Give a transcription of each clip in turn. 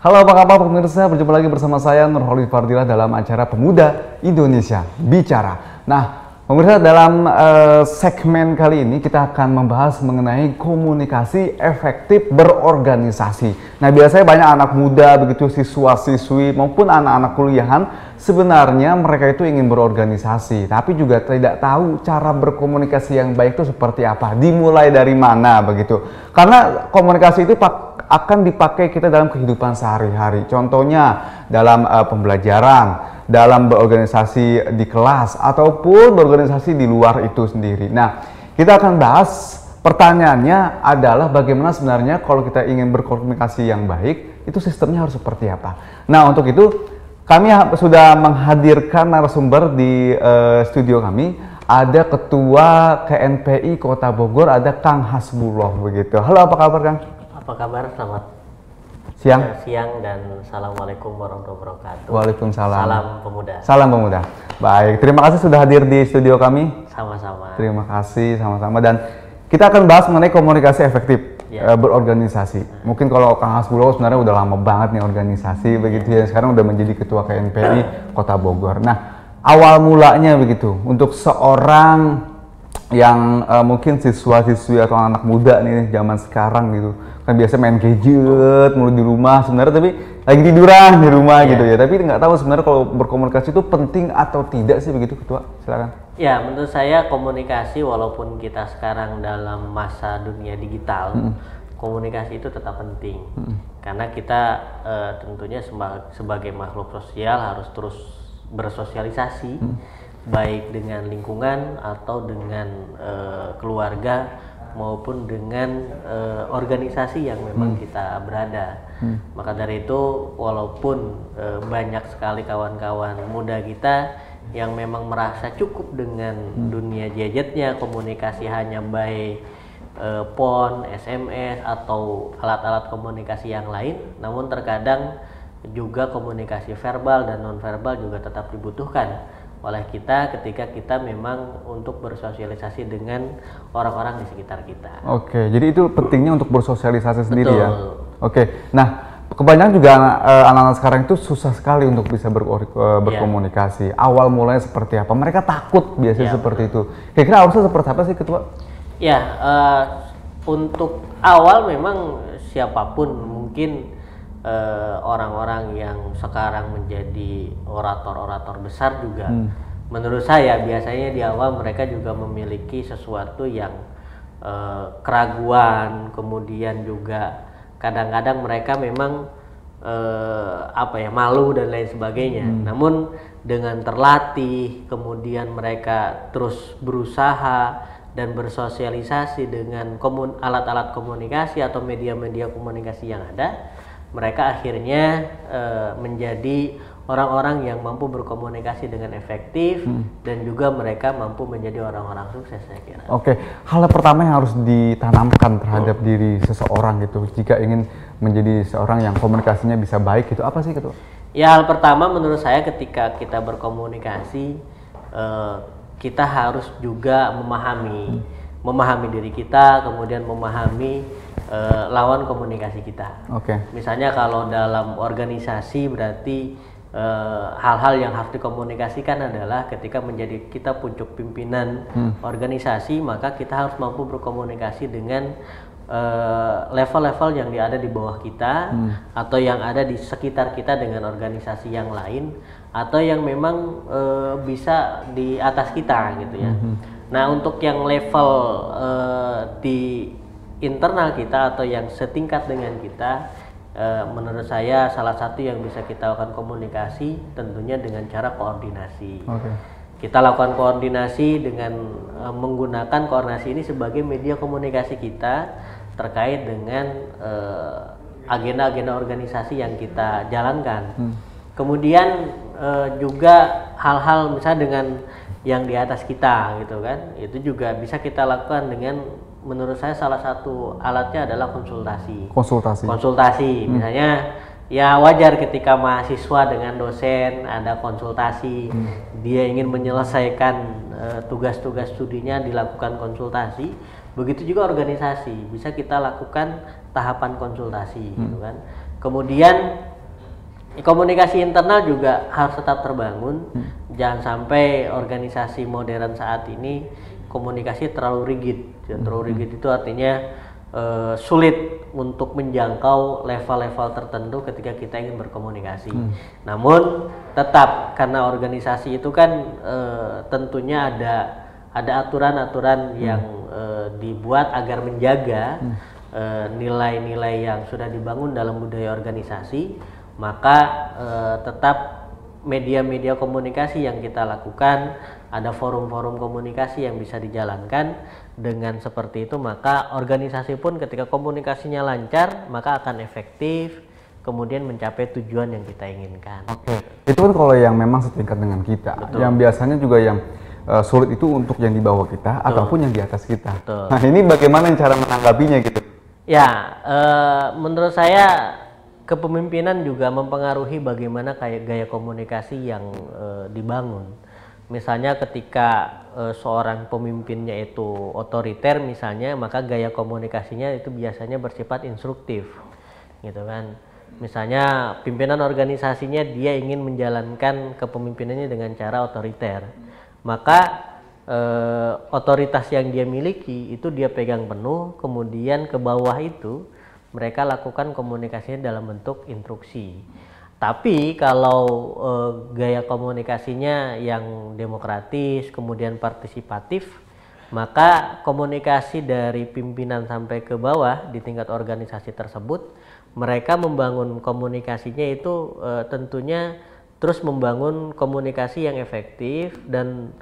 Halo, apa kabar pemirsa? Berjumpa lagi bersama saya Nurholis Fardila dalam acara Pemuda Indonesia Bicara. Nah, pemirsa, dalam segmen kali ini kita akan membahas mengenai komunikasi efektif berorganisasi. Nah, biasanya banyak anak muda, begitu siswa-siswi maupun anak-anak kuliahan, sebenarnya mereka itu ingin berorganisasi, tapi juga tidak tahu cara berkomunikasi yang baik itu seperti apa, dimulai dari mana begitu. Karena komunikasi itu akan dipakai kita dalam kehidupan sehari-hari. Contohnya dalam pembelajaran, dalam berorganisasi di kelas, ataupun berorganisasi di luar itu sendiri. Nah, kita akan bahas, pertanyaannya adalah bagaimana sebenarnya kalau kita ingin berkomunikasi yang baik, itu sistemnya harus seperti apa. Nah, untuk itu kami sudah menghadirkan narasumber di studio kami. Ada Ketua KNPI Kota Bogor, ada Kang Hasbullah begitu. Halo, apa kabar Kang? Apa kabar? Selamat siang dan assalamualaikum warahmatullahi wabarakatuh. Waalaikumsalam. Salam pemuda. Salam pemuda. Baik, terima kasih sudah hadir di studio kami. Sama-sama. Terima kasih, sama-sama. Dan kita akan bahas mengenai komunikasi efektif berorganisasi. Mungkin kalau Kang Hasbullah sebenarnya udah lama banget nih organisasi begitu ya. Sekarang udah menjadi Ketua KNPI Kota Bogor. Nah, awal mulanya begitu untuk seorang yang mungkin siswa-siswi atau anak muda nih zaman sekarang gitu, kan biasa main gadget mulu di rumah sebenarnya, tapi lagi tiduran di rumah gitu ya, tapi nggak tahu sebenarnya kalau berkomunikasi itu penting atau tidak sih begitu, Ketua? Silakan. Ya, menurut saya komunikasi, walaupun kita sekarang dalam masa dunia digital, komunikasi itu tetap penting. Karena kita tentunya sebagai makhluk sosial harus terus bersosialisasi, baik dengan lingkungan atau dengan keluarga maupun dengan organisasi yang memang kita berada. Maka dari itu, walaupun banyak sekali kawan-kawan muda kita yang memang merasa cukup dengan dunia gadgetnya, komunikasi hanya by phone, SMS atau alat-alat komunikasi yang lain, namun terkadang juga komunikasi verbal dan non-verbal juga tetap dibutuhkan oleh kita ketika kita memang untuk bersosialisasi dengan orang-orang di sekitar kita. Oke, jadi itu pentingnya untuk bersosialisasi sendiri. Betul. Ya. Oke, nah kebanyakan juga anak-anak sekarang itu susah sekali untuk bisa berkomunikasi. Awal mulanya seperti apa? Mereka takut biasanya seperti itu. Kira-kira harusnya seperti apa sih, Ketua? Ya, untuk awal memang siapapun mungkin orang-orang yang sekarang menjadi orator-orator besar juga, menurut saya biasanya di awal mereka juga memiliki sesuatu yang keraguan, kemudian juga kadang-kadang mereka memang malu dan lain sebagainya. Namun dengan terlatih, kemudian mereka terus berusaha dan bersosialisasi dengan alat-alat komunikasi atau media-media komunikasi yang ada, mereka akhirnya menjadi orang-orang yang mampu berkomunikasi dengan efektif dan juga mereka mampu menjadi orang-orang sukses, saya kira. Oke, hal pertama yang harus ditanamkan terhadap diri seseorang gitu jika ingin menjadi seorang yang komunikasinya bisa baik itu apa sih, Ketua? Ya, hal pertama menurut saya ketika kita berkomunikasi, kita harus juga memahami diri kita, kemudian memahami lawan komunikasi kita. Misalnya kalau dalam organisasi berarti hal-hal yang harus dikomunikasikan adalah ketika menjadi kita pucuk pimpinan organisasi, maka kita harus mampu berkomunikasi dengan level-level yang ada di bawah kita atau yang ada di sekitar kita dengan organisasi yang lain atau yang memang bisa di atas kita gitu ya. Nah, untuk yang level di internal kita atau yang setingkat dengan kita, menurut saya salah satu yang bisa kita lakukan komunikasi tentunya dengan cara koordinasi. Kita lakukan koordinasi dengan menggunakan koordinasi ini sebagai media komunikasi kita terkait dengan agenda-agenda organisasi yang kita jalankan. Kemudian juga hal-hal misalnya dengan yang di atas kita gitu kan, itu juga bisa kita lakukan dengan, menurut saya salah satu alatnya adalah konsultasi. Misalnya ya wajar ketika mahasiswa dengan dosen ada konsultasi, dia ingin menyelesaikan tugas-tugas studinya, dilakukan konsultasi. Begitu juga organisasi, bisa kita lakukan tahapan konsultasi gitu kan. Kemudian Komunikasi internal juga harus tetap terbangun. Jangan sampai organisasi modern saat ini komunikasi terlalu rigid. Terlalu rigid itu artinya sulit untuk menjangkau level-level tertentu ketika kita ingin berkomunikasi. Namun tetap karena organisasi itu kan tentunya ada aturan-aturan yang dibuat agar menjaga nilai-nilai yang sudah dibangun dalam budaya organisasi, maka tetap media-media komunikasi yang kita lakukan, ada forum-forum komunikasi yang bisa dijalankan. Dengan seperti itu maka organisasi pun ketika komunikasinya lancar maka akan efektif, kemudian mencapai tujuan yang kita inginkan. Oke. Itu kan kalau yang memang setingkat dengan kita. Betul. Yang biasanya juga yang sulit itu untuk yang di bawah kita. Betul. Ataupun yang di atas kita. Betul. Nah, ini bagaimana cara menanggapinya gitu? Ya, menurut saya kepemimpinan juga mempengaruhi bagaimana gaya komunikasi yang dibangun. Misalnya ketika seorang pemimpinnya itu otoriter misalnya, maka gaya komunikasinya itu biasanya bersifat instruktif, gitu kan. Misalnya pimpinan organisasinya dia ingin menjalankan kepemimpinannya dengan cara otoriter, maka otoritas yang dia miliki itu dia pegang penuh, kemudian ke bawah itu mereka lakukan komunikasinya dalam bentuk instruksi. Tapi kalau gaya komunikasinya yang demokratis, kemudian partisipatif, maka komunikasi dari pimpinan sampai ke bawah di tingkat organisasi tersebut, mereka membangun komunikasinya itu tentunya terus membangun komunikasi yang efektif dan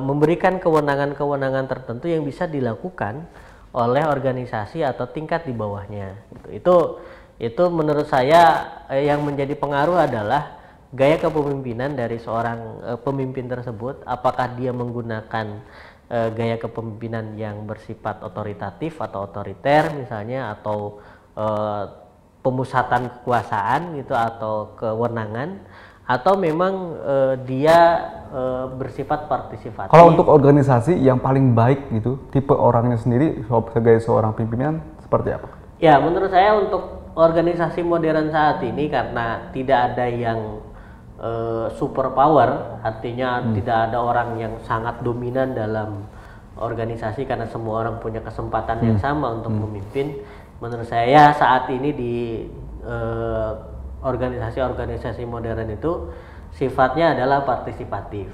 memberikan kewenangan-kewenangan tertentu yang bisa dilakukan oleh organisasi atau tingkat di bawahnya. Itu menurut saya yang menjadi pengaruh adalah gaya kepemimpinan dari seorang pemimpin tersebut. Apakah dia menggunakan gaya kepemimpinan yang bersifat otoritatif atau otoriter misalnya, atau pemusatan kekuasaan gitu atau kewenangan, atau memang dia bersifat partisipatif. Kalau untuk organisasi yang paling baik gitu, tipe orangnya sendiri sebagai seorang pimpinan seperti apa? Ya, menurut saya untuk organisasi modern saat ini karena tidak ada yang super power, artinya tidak ada orang yang sangat dominan dalam organisasi karena semua orang punya kesempatan yang sama untuk memimpin. Menurut saya saat ini di organisasi-organisasi modern itu sifatnya adalah partisipatif.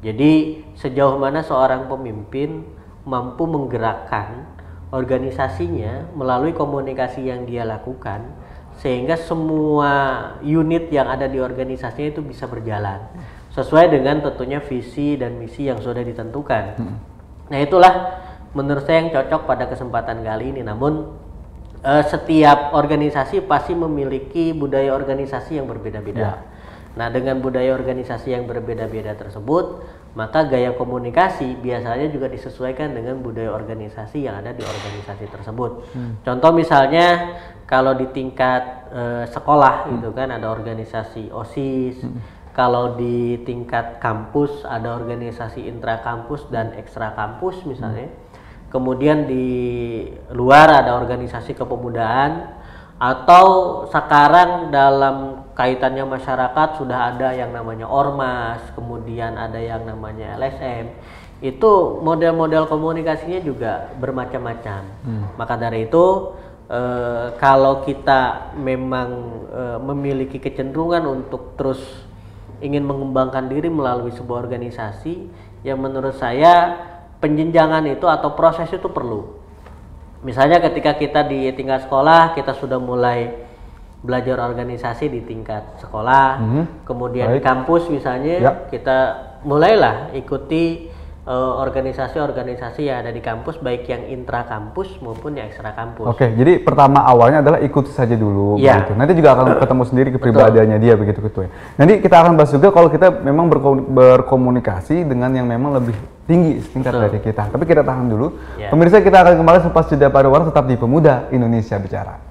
Jadi sejauh mana seorang pemimpin mampu menggerakkan organisasinya melalui komunikasi yang dia lakukan sehingga semua unit yang ada di organisasinya itu bisa berjalan sesuai dengan tentunya visi dan misi yang sudah ditentukan. Nah, itulah menurut saya yang cocok pada kesempatan kali ini. Namun setiap organisasi pasti memiliki budaya organisasi yang berbeda-beda. Nah, dengan budaya organisasi yang berbeda-beda tersebut, maka gaya komunikasi biasanya juga disesuaikan dengan budaya organisasi yang ada di organisasi tersebut. Contoh misalnya kalau di tingkat sekolah gitu kan ada organisasi OSIS. Kalau di tingkat kampus ada organisasi intrakampus dan ekstra kampus misalnya. Kemudian di luar ada organisasi kepemudaan, atau sekarang dalam kaitannya masyarakat sudah ada yang namanya ormas, kemudian ada yang namanya LSM. Itu model-model komunikasinya juga bermacam-macam. Maka dari itu kalau kita memang memiliki kecenderungan untuk terus ingin mengembangkan diri melalui sebuah organisasi, yang menurut saya penjenjangan itu atau proses itu perlu. Misalnya ketika kita di tingkat sekolah, kita sudah mulai belajar organisasi di tingkat sekolah, kemudian di kampus misalnya kita mulailah ikuti organisasi-organisasi yang ada di kampus, baik yang intra kampus maupun yang ekstra kampus. Oke, jadi pertama awalnya adalah ikut saja dulu, begitu. Nanti juga akan ketemu sendiri kepribadiannya dia begitu ya. Nanti kita akan bahas juga kalau kita memang berkomunikasi dengan yang memang lebih tinggi tingkat dari kita. Tapi kita tahan dulu. Pemirsa, kita akan kembali selepas jeda pariwara, tetap di Pemuda Indonesia Bicara.